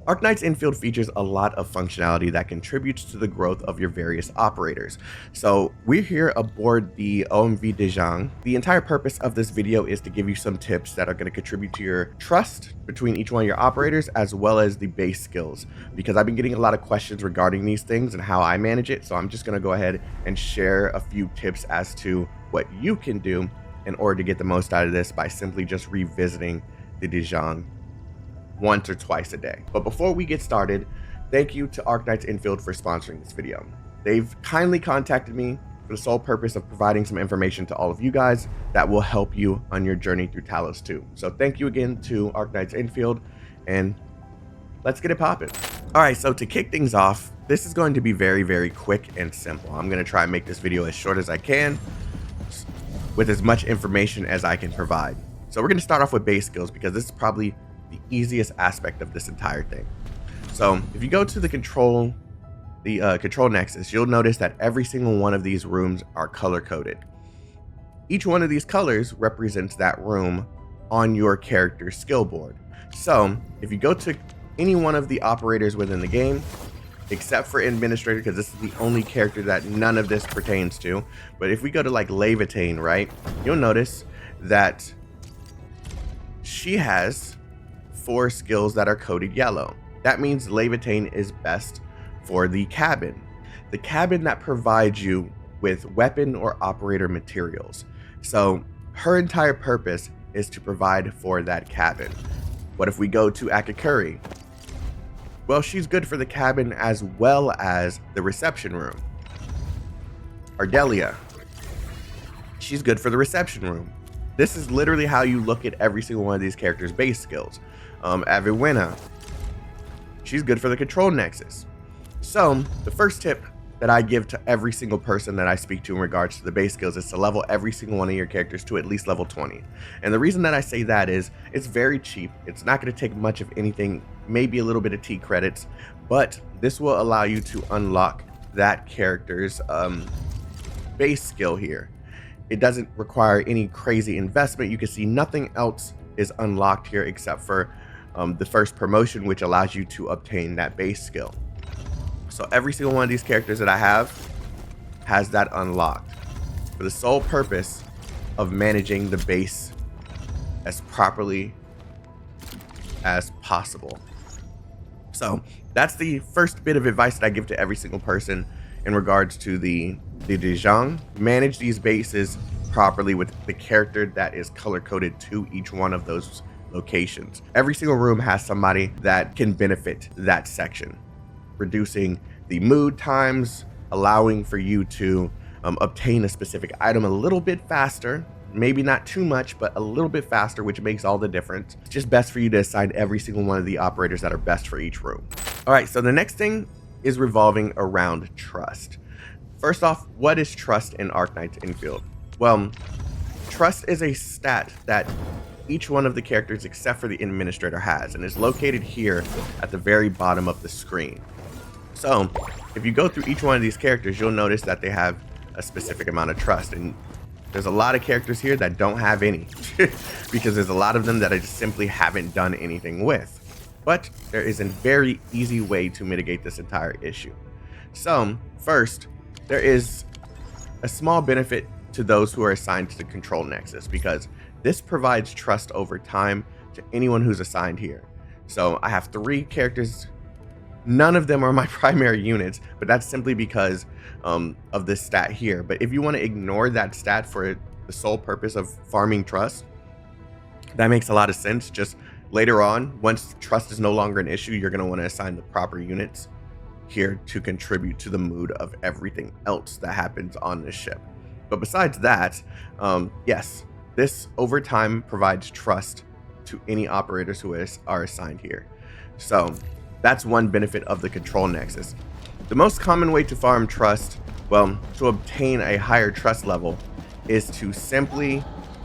Arknights Endfield features a lot of functionality that contributes to the growth of your various operators. So we're here aboard the OMV Dijiang. The entire purpose of this video is to give you some tips that are going to contribute to your trust between each one of your operators, as well as the base skills, because I've been getting a lot of questions regarding these things and how I manage it. So I'm just going to go ahead and share a few tips as to what you can do in order to get the most out of this by simply just revisiting the Dijiang once or twice a day. But before we get started, thank you to Arknights Endfield for sponsoring this video. They've kindly contacted me for the sole purpose of providing some information to all of you guys that will help you on your journey through Talos 2. So thank you again to Arknights Endfield, and let's get it popping. All right, so to kick things off, this is going to be very quick and simple. I'm going to try and make this video as short as I can with as much information as I can provide. So we're going to start off with base skills because this is probably the easiest aspect of this entire thing. So if you go to the control nexus, you'll notice that every single one of these rooms are color coded. Each one of these colors represents that room on your character's skill board. So if you go to any one of the operators within the game, except for administrator, because this is the only character that none of this pertains to, but if we go to like Levitain, right, you'll notice that she has 4 skills that are coded yellow. That means Levitain is best for the cabin that provides you with weapon or operator materials. So her entire purpose is to provide for that cabin. What if we go to Akakuri? Well, she's good for the cabin as well as the reception room. Ardelia, she's good for the reception room. This is literally how you look at every single one of these characters' base skills. Aviwena, she's good for the control nexus. So the first tip that I give to every single person that I speak to in regards to the base skills is to level every single one of your characters to at least level 20. And the reason that I say that is it's very cheap. It's not going to take much of anything, maybe a little bit of T credits, but this will allow you to unlock that character's base skill here. It doesn't require any crazy investment. You can see nothing else is unlocked here except for the first promotion, which allows you to obtain that base skill. So every single one of these characters that I have has that unlocked for the sole purpose of managing the base as properly as possible. So that's the first bit of advice that I give to every single person in regards to the Dijiang. Manage these bases properly with the character that is color coded to each one of those locations. Every single room has somebody that can benefit that section, reducing the mood times, allowing for you to obtain a specific item a little bit faster, maybe not too much, but a little bit faster, which makes all the difference. It's just best for you to assign every single one of the operators that are best for each room. All right, so the next thing is revolving around trust. First off, what is trust in Arknights Endfield? Well, trust is a stat that each one of the characters except for the administrator has, and is located here at the very bottom of the screen. So if you go through each one of these characters, you'll notice that they have a specific amount of trust, and there's a lot of characters here that don't have any because there's a lot of them that I just simply haven't done anything with. But there is a very easy way to mitigate this entire issue. So first, there is a small benefit to those who are assigned to the control nexus, because this provides trust over time to anyone who's assigned here. So I have 3 characters. None of them are my primary units, but that's simply because of this stat here. But if you want to ignore that stat for the sole purpose of farming trust, that makes a lot of sense. Just later on, once trust is no longer an issue, you're going to want to assign the proper units here to contribute to the mood of everything else that happens on this ship. But besides that, yes, this over time provides trust to any operators who are assigned here. So that's one benefit of the control nexus. The most common way to farm trust, well, to obtain a higher trust level, is to simply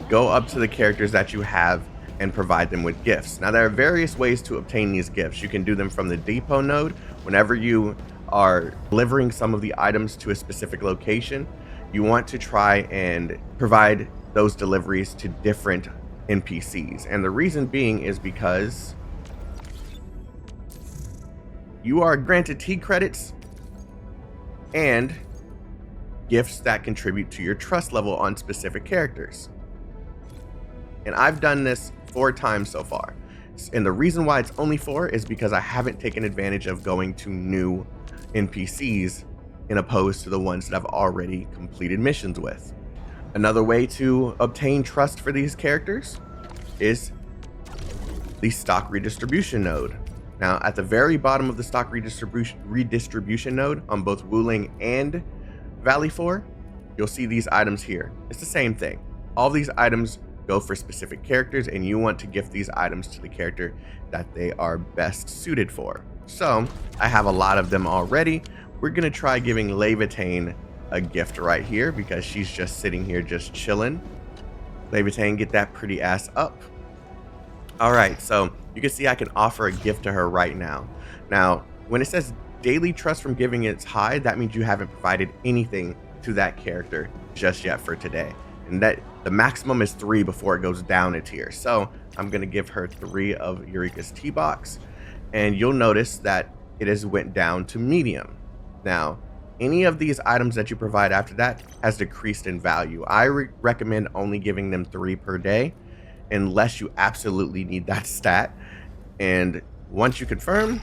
go up to the characters that you have and provide them with gifts. Now, there are various ways to obtain these gifts. You can do them from the depot node. Whenever you are delivering some of the items to a specific location, you want to try and provide those deliveries to different NPCs. And the reason being is because you are granted T credits and gifts that contribute to your trust level on specific characters. And I've done this 4 times so far. And the reason why it's only 4 is because I haven't taken advantage of going to new NPCs in opposed to the ones that I've already completed missions with. Another way to obtain trust for these characters is the stock redistribution node. Now, at the very bottom of the stock redistribution node on both Wuling and Valley 4, you'll see these items here. It's the same thing. All these items go for specific characters, and you want to gift these items to the character that they are best suited for. So I have a lot of them already. We're gonna try giving Levitane a gift right here because she's just sitting here just chilling. Levitane, get that pretty ass up. All right, so you can see I can offer a gift to her right now. Now, when it says daily trust from giving is high, that means you haven't provided anything to that character just yet for today. And that the maximum is 3 before it goes down a tier. So I'm gonna give her 3 of Eureka's T-Box, and you'll notice that it has went down to medium. Now, any of these items that you provide after that has decreased in value. I recommend only giving them 3 per day unless you absolutely need that stat. And once you confirm,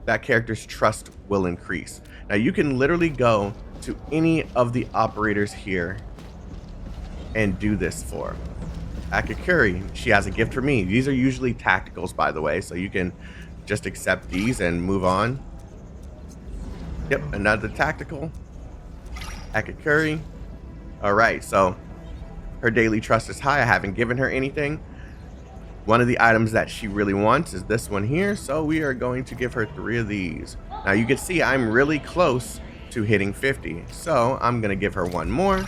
that character's trust will increase. Now you can literally go to any of the operators here and do this for. Akakuri, she has a gift for me. These are usually tacticals, by the way, so you can just accept these and move on. Yep, another tactical. Akakuri. All right, so her daily trust is high. I haven't given her anything. One of the items that she really wants is this one here, so we are going to give her 3 of these. Now you can see I'm really close to hitting 50, so I'm gonna give her 1 more.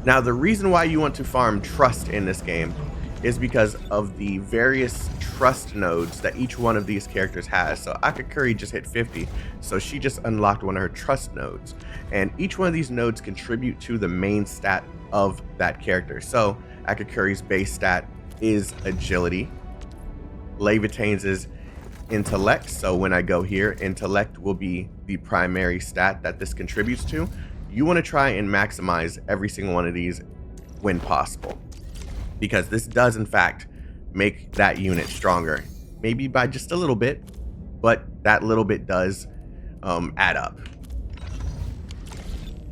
Now the reason why you want to farm trust in this game is because of the various trust nodes that each one of these characters has. So Akakuri just hit 50, so she just unlocked one of her trust nodes. And each one of these nodes contribute to the main stat of that character. So Akakuri's base stat is agility. Levitane's is intellect. So when I go here, intellect will be the primary stat that this contributes to. You want to try and maximize every single one of these when possible, because this does in fact make that unit stronger, maybe by just a little bit, but that little bit does add up.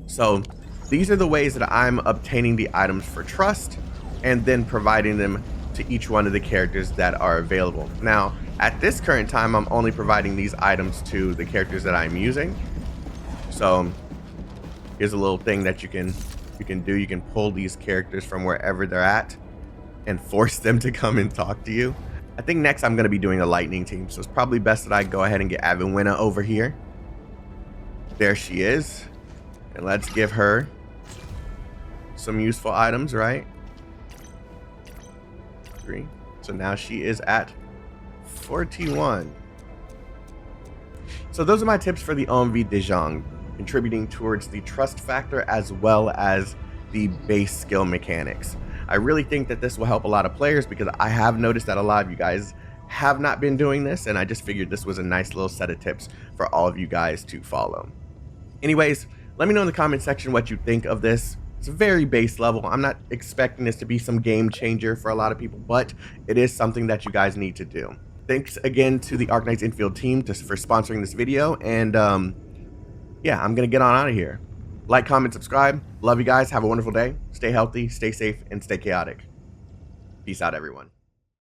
So these are the ways that I'm obtaining the items for trust and then providing them to each one of the characters that are available. Now at this current time, I'm only providing these items to the characters that I'm using. So here's a little thing that you can do. You can pull these characters from wherever they're at and force them to come and talk to you. I think next I'm going to be doing a lightning team, so it's probably best that I go ahead and get Avenwina over here. There she is, and let's give her some useful items, right? 3. So now she is at 41. So those are my tips for the OMV Dijiang, contributing towards the trust factor as well as the base skill mechanics. I really think that this will help a lot of players because I have noticed that a lot of you guys have not been doing this, and I just figured this was a nice little set of tips for all of you guys to follow. Anyways, let me know in the comment section what you think of this. It's a very base level. I'm not expecting this to be some game changer for a lot of people, but it is something that you guys need to do. Thanks again to the Arknights Endfield team for sponsoring this video, and yeah, I'm gonna get on out of here. Like, comment, subscribe. Love you guys. Have a wonderful day. Stay healthy, stay safe, and stay chaotic. Peace out, everyone.